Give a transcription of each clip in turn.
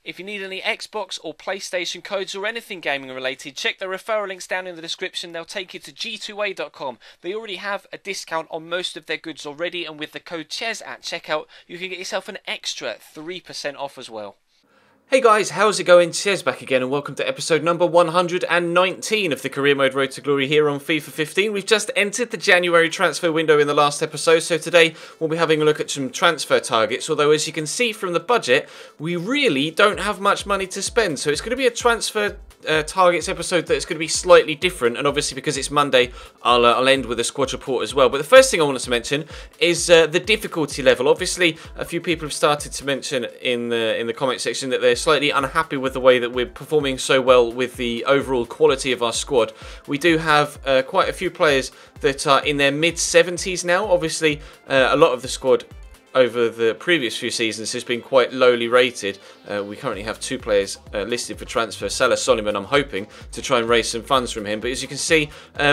If you need any Xbox or PlayStation codes or anything gaming related, check the referral links down in the description. They'll take you to g2a.com. They already have a discount on most of their goods already, and with the code CHES at checkout, you can get yourself an extra 3% off as well. Hey guys, how's it going? Chez back again, and welcome to episode number 119 of the Career Mode Road to Glory here on FIFA 15. We've just entered the January transfer window in the last episode, so today we'll be having a look at some transfer targets, although as you can see from the budget, we really don't have much money to spend, so it's going to be a transfer targets episode that's going to be slightly different, and obviously because it's Monday, I'll end with a squad report as well. But the first thing I wanted to mention is the difficulty level. Obviously, a few people have started to mention in the comment section that they're slightly unhappy with the way that we're performing so well with the overall quality of our squad. We do have quite a few players that are in their mid-70s now. Obviously, a lot of the squad over the previous few seasons has been quite lowly rated. We currently have two players listed for transfer. Salah Solomon, I'm hoping to try and raise some funds from him. But as you can see,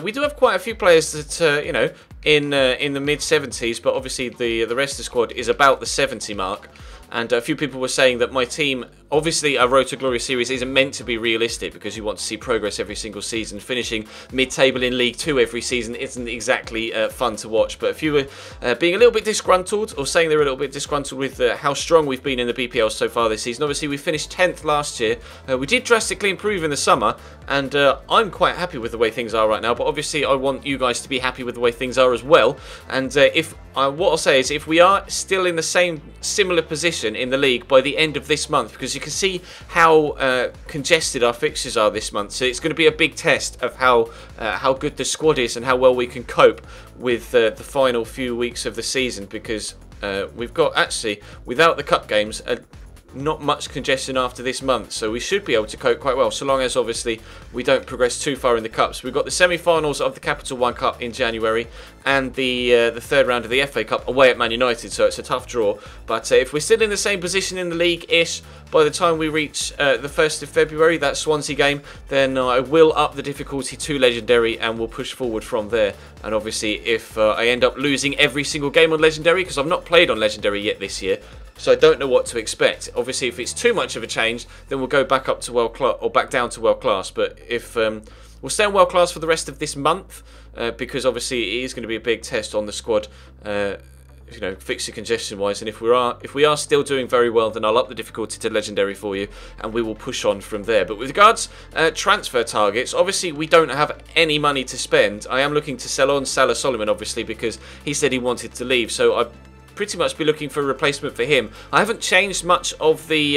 we do have quite a few players that, you know, in the mid-70s, but obviously the rest of the squad is about the 70 mark. And a few people were saying that my team, obviously our Road to Glory series isn't meant to be realistic because you want to see progress every single season. Finishing mid-table in League 2 every season isn't exactly fun to watch. But if you were being a little bit disgruntled, or saying they're a little bit disgruntled with how strong we've been in the BPL so far this season, obviously we finished 10th last year. We did drastically improve in the summer, and I'm quite happy with the way things are right now. But obviously I want you guys to be happy with the way things are as well. And what I'll say is, if we are still in the similar position in the league by the end of this month, because you can see how congested our fixtures are this month, so it's going to be a big test of how good the squad is and how well we can cope with the final few weeks of the season, because we've got, actually, without the cup games, not much congestion after this month, so we should be able to cope quite well, so long as obviously we don't progress too far in the cups. We've got the semi-finals of the Capital One Cup in January, and the third round of the FA Cup away at Man United, so it's a tough draw. But if we're still in the same position in the league-ish by the time we reach the 1st of February, that Swansea game, then I will up the difficulty to Legendary and we'll push forward from there. And obviously if I end up losing every single game on Legendary, because I've not played on Legendary yet this year, so I don't know what to expect. Obviously, if it's too much of a change, then we'll go back up to world class, or back down to world class. But if we'll stay on world class for the rest of this month, because obviously it is going to be a big test on the squad, you know, fixture congestion wise. And if we are still doing very well, then I'll up the difficulty to Legendary for you, and we will push on from there. But with regards transfer targets, obviously we don't have any money to spend. I am looking to sell on Salah Solomon, obviously, because he said he wanted to leave. So I've pretty much be looking for a replacement for him. I haven't changed much of the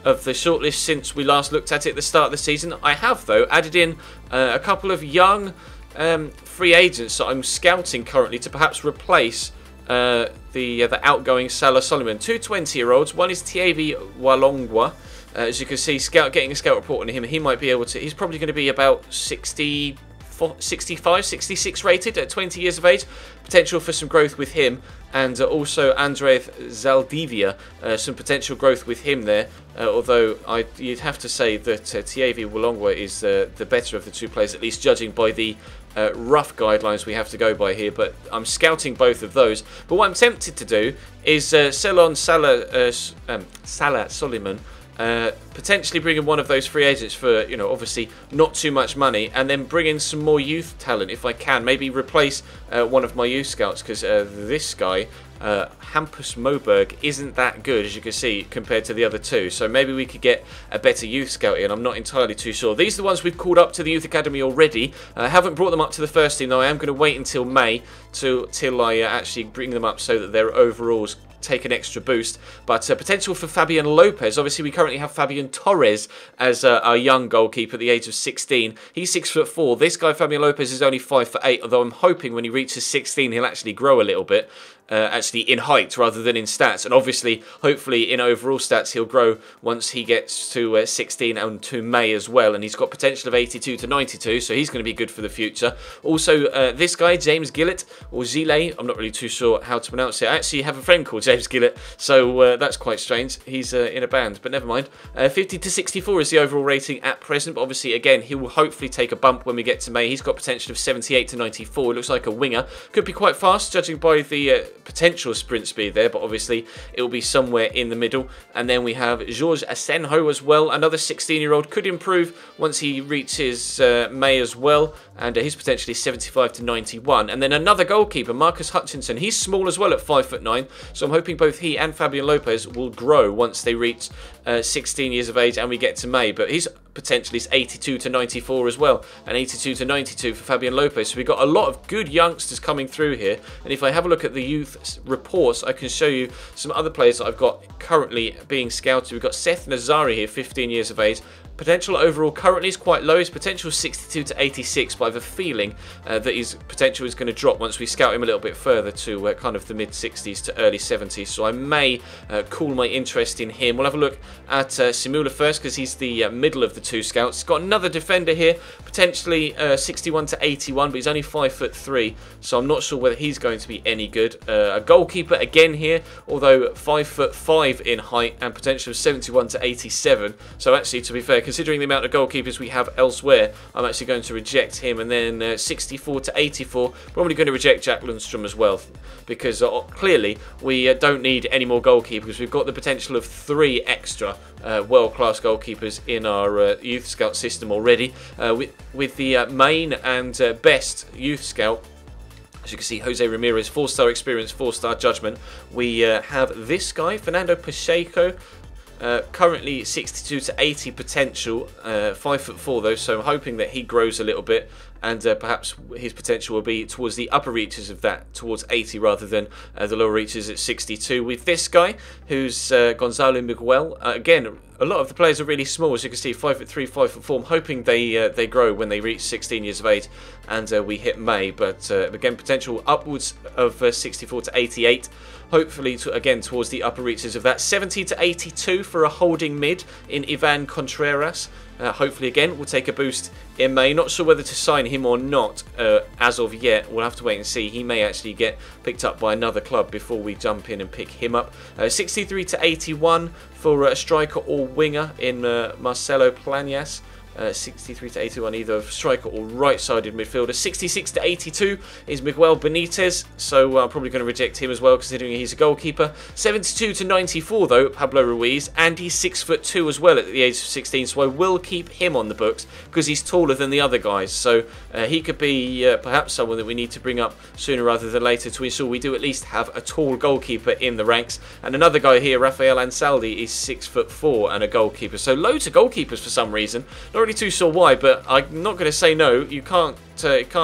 shortlist since we last looked at it at the start of the season. I have, though, added in a couple of young free agents that I'm scouting currently to perhaps replace the outgoing Salah Solomon. Two 20-year-olds. One is Thierry Walongwa. As you can see, getting a scout report on him, he might be able to. He's probably going to be about 65, 66 rated at 20 years of age. Potential for some growth with him. And also Andrei Zaldivia, some potential growth with him there. Although you'd have to say that Thierry Walongwa is the better of the two players, at least judging by the rough guidelines we have to go by here. But I'm scouting both of those. But what I'm tempted to do is sell on Salah Solomon. Potentially bring in one of those free agents for, you know, obviously not too much money, and then bring in some more youth talent if I can. Maybe replace one of my youth scouts, because this guy, Hampus Moberg, isn't that good, as you can see, compared to the other two. So maybe we could get a better youth scout in. I'm not entirely too sure. These are the ones we've called up to the youth academy already. I haven't brought them up to the first team, though. I am going to wait until May till I actually bring them up so that their overalls take an extra boost. But potential for Fabian Lopez. Obviously we currently have Fabian Torres as our young goalkeeper at the age of 16. He's 6'4". This guy Fabian Lopez is only 5'8", although I'm hoping when he reaches 16 he'll actually grow a little bit. Actually in height rather than in stats, and obviously hopefully in overall stats he'll grow once he gets to 16 and to May as well, and he's got potential of 82 to 92, so he's going to be good for the future. Also this guy James Gillett, or Gillet, I'm not really too sure how to pronounce it. I actually have a friend called James Gillett, so that's quite strange. He's in a band, but never mind. 50 to 64 is the overall rating at present, but obviously again he will hopefully take a bump when we get to May. He's got potential of 78 to 94. It looks like a winger, could be quite fast judging by the potential sprint speed there, but obviously it will be somewhere in the middle. And then we have Georges Asenjo as well, another 16-year-old, could improve once he reaches May as well, and he's potentially 75 to 91. And then another goalkeeper, Marcus Hutchinson, he's small as well at 5'9", so I'm hoping both he and Fabian Lopez will grow once they reach 16 years of age and we get to May, but he's potentially 82 to 94 as well, and 82 to 92 for Fabian Lopez. So we've got a lot of good youngsters coming through here, and if I have a look at the youth reports, I can show you some other players that I've got currently being scouted. We've got Seth Nazari here, 15 years of age. Potential overall currently is quite low. His potential is 62 to 86, but I have a feeling that his potential is going to drop once we scout him a little bit further to kind of the mid-60s to early 70s. So I may cool my interest in him. We'll have a look at Simula first, because he's the middle of the two scouts. Got another defender here, potentially 61 to 81, but he's only 5'3", so I'm not sure whether he's going to be any good. A goalkeeper again here, although 5'5" in height and potential of 71 to 87. So actually, to be fair, considering the amount of goalkeepers we have elsewhere, I'm actually going to reject him. And then 64 to 84, probably going to reject Jack Lundstrom as well, because clearly we don't need any more goalkeepers. We've got the potential of 3 extra world-class goalkeepers in our youth scout system already, with the main and best youth scout. As you can see, Jose Ramirez, 4-star experience, 4-star judgment. We have this guy, Fernando Pacheco, currently 62 to 80 potential, 5'4" though, so I'm hoping that he grows a little bit, and perhaps his potential will be towards the upper reaches of that, towards 80 rather than the lower reaches at 62. With this guy, who's Gonzalo Miguel, again, a lot of the players are really small, as you can see, 5'3", 5'4". I'm hoping they grow when they reach 16 years of age and we hit May, but again, potential upwards of 64 to 88. Hopefully, again, towards the upper reaches of that. 70 to 82 for a holding mid in Ivan Contreras. Hopefully, again, we'll take a boost in May. Not sure whether to sign him or not as of yet. We'll have to wait and see. He may actually get picked up by another club before we jump in and pick him up. 63 to 81 for a striker or winger in Marcelo Planas. 63 to 81, either striker or right-sided midfielder. 66 to 82 is Miguel Benitez, so I'm probably going to reject him as well, considering he's a goalkeeper. 72 to 94, though, Pablo Ruiz, and he's 6'2" as well at the age of 16, so I will keep him on the books because he's taller than the other guys. So he could be perhaps someone that we need to bring up sooner rather than later to ensure we do at least have a tall goalkeeper in the ranks. And another guy here, Rafael Ansaldi, is 6'4" and a goalkeeper. So loads of goalkeepers for some reason. Not really too sure why, but I'm not going to say no. You can't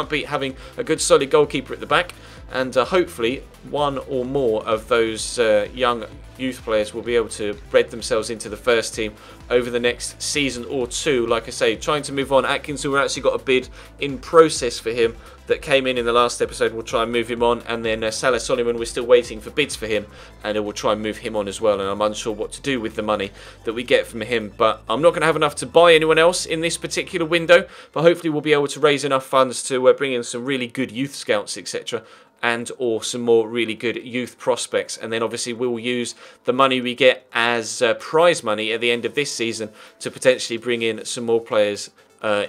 beat having a good solid goalkeeper at the back, and hopefully one or more of those young youth players will be able to breed themselves into the first team over the next season or two. Like I say, trying to move on. Atkinson, we've actually got a bid in process for him that came in the last episode. We'll try and move him on. And then Salah Soliman, we're still waiting for bids for him, and we'll try and move him on as well. And I'm unsure what to do with the money that we get from him, but I'm not going to have enough to buy anyone else in this particular window, but hopefully we'll be able to raise enough funds to bring in some really good youth scouts, etc., and or some more really good youth prospects. And then obviously we'll use the money we get as prize money at the end of this season to potentially bring in some more players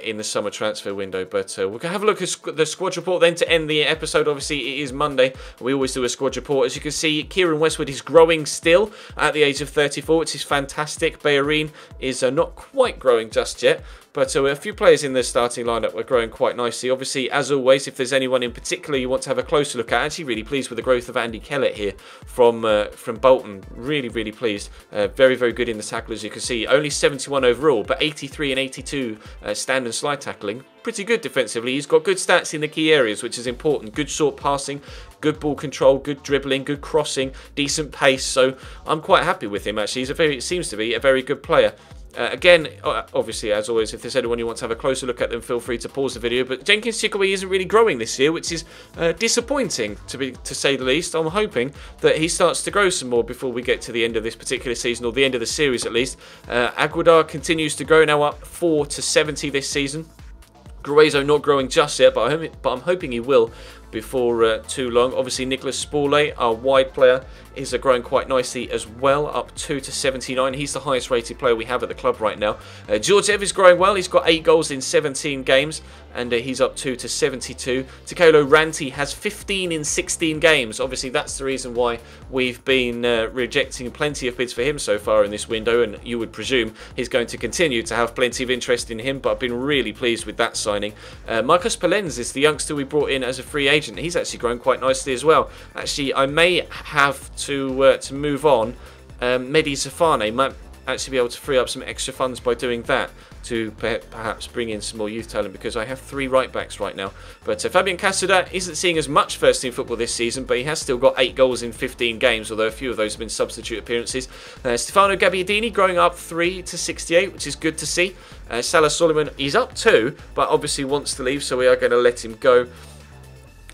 in the summer transfer window. But we'll have a look at the squad report then to end the episode. Obviously it is Monday, we always do a squad report. As you can see, Kieran Westwood is growing still at the age of 34, which is fantastic. Bayerin is not quite growing just yet, but a few players in the starting lineup are growing quite nicely. Obviously, as always, if there's anyone in particular you want to have a closer look at, actually really pleased with the growth of Andy Kellett here from Bolton. Really, really pleased. Very, very good in the tackle, as you can see. Only 71 overall, but 83 and 82 stand and slide tackling. Pretty good defensively. He's got good stats in the key areas, which is important. Good short passing, good ball control, good dribbling, good crossing, decent pace. So I'm quite happy with him, actually. It seems to be a very good player. Again, obviously, as always, if there's anyone you want to have a closer look at them, feel free to pause the video. But Jenkins Chikwe isn't really growing this year, which is disappointing, to say the least. I'm hoping that he starts to grow some more before we get to the end of this particular season, or the end of the series at least. Aguadar continues to grow, now up 4 to 70 this season. Gruezo not growing just yet, but I'm hoping he will before too long. Obviously, Nicholas Spaulding, our wide player, is growing quite nicely as well, up 2 to 79. He's the highest rated player we have at the club right now. Georgiev is growing well. He's got 8 goals in 17 games, and he's up 2 to 72. Takolo Ranti has 15 in 16 games. Obviously, that's the reason why we've been rejecting plenty of bids for him so far in this window, and you would presume he's going to continue to have plenty of interest in him, but I've been really pleased with that signing. Marcos Palenz is the youngster we brought in as a free agent. He's actually grown quite nicely as well. Actually, I may have to move on. Mehdi Safane might actually be able to free up some extra funds by doing that to perhaps bring in some more youth talent, because I have 3 right backs right now. But Fabian Casada isn't seeing as much first team football this season, but he has still got 8 goals in 15 games, although a few of those have been substitute appearances. Stefano Gabbiadini growing up 3 to 68, which is good to see. Salah Solomon, he's up 2, but obviously wants to leave, so we are going to let him go.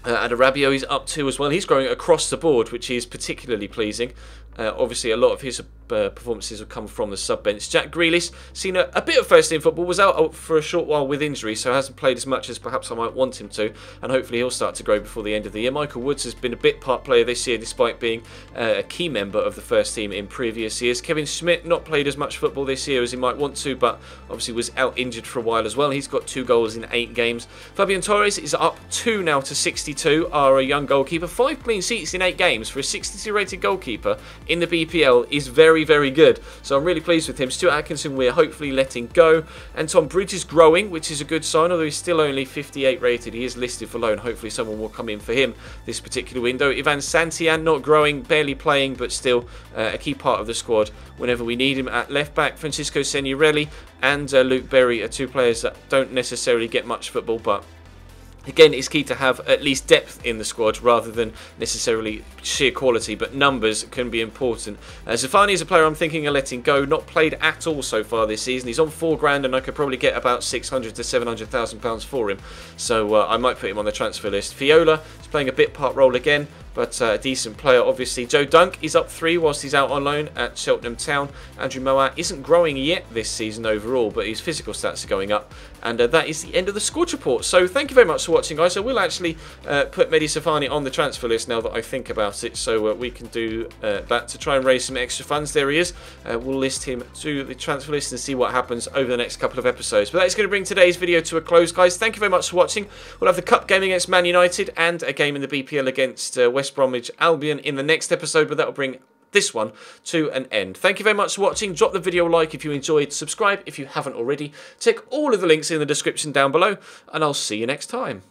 And Arabio is up 2 as well. He's growing across the board, which is particularly pleasing. Obviously, a lot of his performances have come from the sub-bench. Jack Grealish, seen a bit of first-team football, was out for a short while with injury, so hasn't played as much as perhaps I might want him to, and hopefully he'll start to grow before the end of the year. Michael Woods has been a bit part player this year, despite being a key member of the first team in previous years. Kevin Schmidt, not played as much football this year as he might want to, but obviously was out injured for a while as well. He's got 2 goals in 8 games. Fabian Torres is up 2 now to 62, our young goalkeeper. 5 clean sheets in 8 games for a 62 rated goalkeeper in the BPL is very, very good. So I'm really pleased with him. Stuart Atkinson we're hopefully letting go. And Tom Bridge is growing, which is a good sign, although he's still only 58 rated. He is listed for loan. Hopefully someone will come in for him this particular window. Ivan Santian not growing, barely playing, but still a key part of the squad whenever we need him. At left back, Francisco Senirelli and Luke Berry are 2 players that don't necessarily get much football, but again, it's key to have at least depth in the squad rather than necessarily sheer quality, but numbers can be important. Zafani is a player I'm thinking of letting go. Not played at all so far this season. He's on £4,000 and I could probably get about 600 to 700,000 pounds for him. So I might put him on the transfer list. Fiola is playing a bit part role again, but a decent player, obviously. Joe Dunk is up 3 whilst he's out on loan at Cheltenham Town. Andrew Moat isn't growing yet this season overall, but his physical stats are going up. And that is the end of the squad report. So thank you very much for watching, guys. I will actually put Mehdi Safani on the transfer list now that I think about it, so we can do that to try and raise some extra funds. There he is. We'll list him to the transfer list and see what happens over the next couple of episodes. But that is going to bring today's video to a close, guys. Thank you very much for watching. We'll have the Cup game against Man United and a game in the BPL against West Bromwich Albion in the next episode, but that will bring this one to an end. Thank you very much for watching. Drop the video a like if you enjoyed. Subscribe if you haven't already. Check all of the links in the description down below, and I'll see you next time.